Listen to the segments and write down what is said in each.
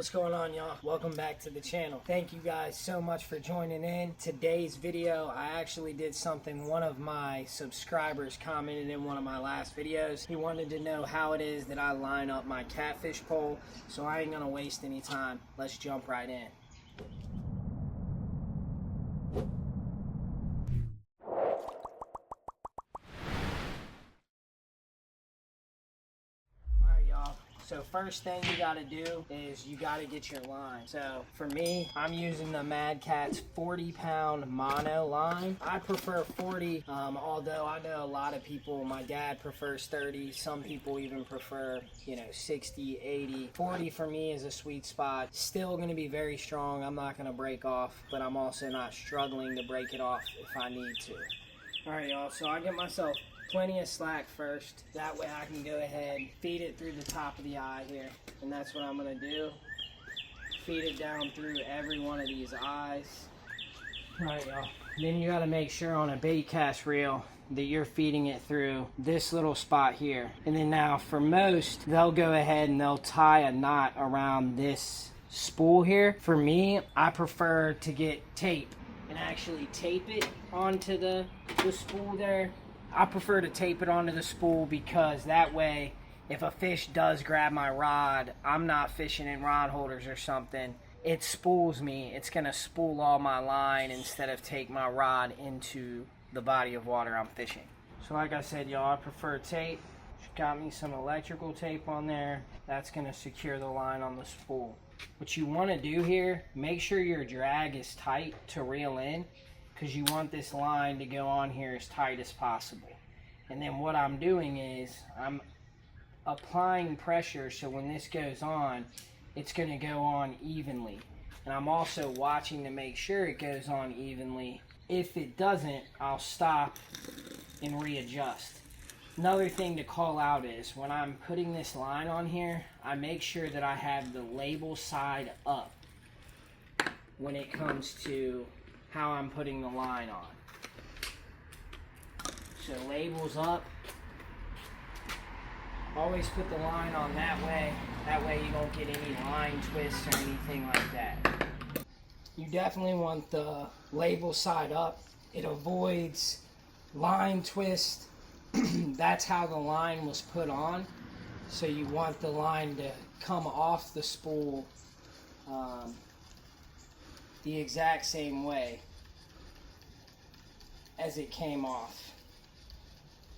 What's going on, y'all? Welcome back to the channel. Thank you guys so much for joining in. Today's video, I actually did something one of my subscribers commented in one of my last videos. He wanted to know how it is that I line up my catfish pole, so I ain't gonna waste any time. Let's jump right in. So first thing you gotta do is you gotta get your line. So for me, I'm using the Mad Catz 40-pound mono line. I prefer 40, although I know a lot of people, my dad prefers 30. Some people even prefer, 60, 80. 40 for me is a sweet spot. Still gonna be very strong. I'm not gonna break off, but I'm also not struggling to break it off if I need to. All right, y'all, so I get myself plenty of slack first. That way I can go ahead, feed it through the top of the eye here. And that's what I'm gonna do. Feed it down through every one of these eyes. All right, y'all. Then you gotta make sure on a bait cast reel that you're feeding it through this little spot here. And then now for most, they'll go ahead and they'll tie a knot around this spool here. For me, I prefer to get tape and actually tape it onto the spool there. I prefer to tape it onto the spool because that way, if a fish does grab my rod, I'm not fishing in rod holders or something. It spools me. It's going to spool all my line instead of take my rod into the body of water I'm fishing. So like I said, y'all, I prefer tape. Got me some electrical tape on there. That's going to secure the line on the spool. What you want to do here, make sure your drag is tight to reel in, because you want this line to go on here as tight as possible. And then what I'm doing is I'm applying pressure, so when this goes on, it's going to go on evenly. And I'm also watching to make sure it goes on evenly. If it doesn't, I'll stop and readjust. Another thing to call out is when I'm putting this line on here, I make sure that I have the label side up when it comes to how I'm putting the line on. So labels up. Always put the line on that way. That way you don't get any line twists or anything like that. You definitely want the label side up. It avoids line twist. That's how the line was put on. So you want the line to come off the spool the exact same way as it came off.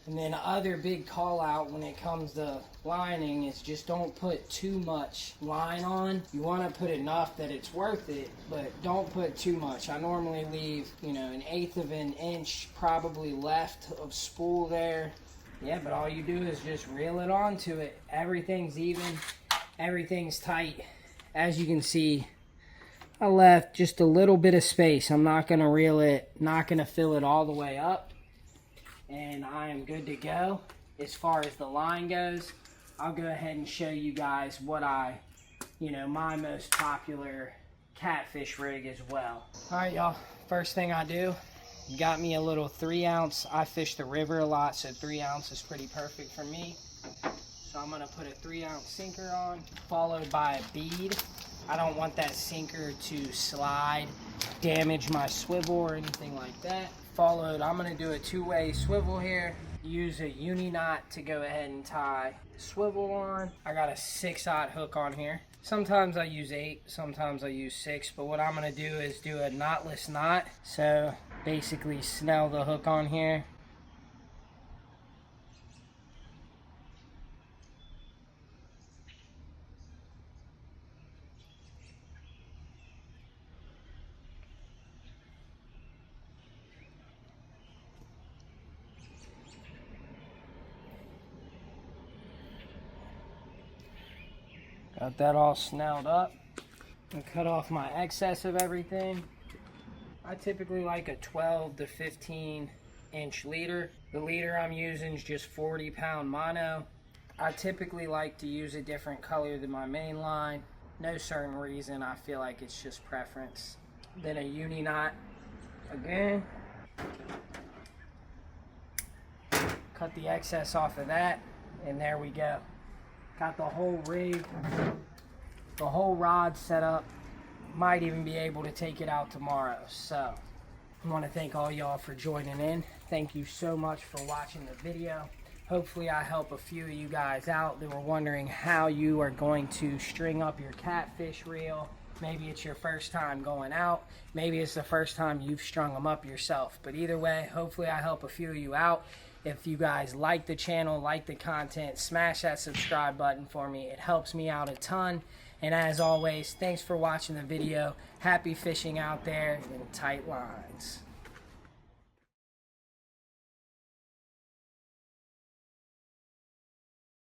And then other big call out when it comes to lining is just don't put too much line on. You want to put enough that it's worth it, but don't put too much. I normally leave, 1/8 of an inch probably left of spool there. Yeah, but all you do is just reel it onto it. Everything's even, everything's tight. As you can see, I left just a little bit of space. I'm not going to reel it, not going to fill it all the way up. And I am good to go. As far as the line goes, I'll go ahead and show you guys what my most popular catfish rig as well. All right, y'all. First thing I do, got me a little 3-ounce. I fish the river a lot, so 3 ounce is pretty perfect for me. So I'm going to put a 3-ounce sinker on, followed by a bead. I don't want that sinker to slide, damage my swivel or anything like that. Followed, I'm going to do a 2-way swivel here. Use a uni knot to go ahead and tie the swivel on. I got a 6/0 hook on here. Sometimes I use 8, sometimes I use 6, but what I'm going to do is do a knotless knot. So basically snell the hook on here. Got that all snelled up. And cut off my excess of everything. I typically like a 12 to 15 inch leader. The leader I'm using is just 40-pound mono. I typically like to use a different color than my main line. No certain reason, I feel like it's just preference. Then a uni knot again. Cut the excess off of that, and there we go. Got the whole rig the whole rod set up. Might even be able to take it out tomorrow. So I want to thank all y'all for joining in. Thank you so much for watching the video. Hopefully I help a few of you guys out that were wondering how you are going to string up your catfish reel. Maybe it's your first time going out. Maybe it's the first time you've strung them up yourself. But either way, hopefully I help a few of you out. If you guys like the channel, like the content, smash that subscribe button for me. It helps me out a ton. And as always, thanks for watching the video. Happy fishing out there in tight lines.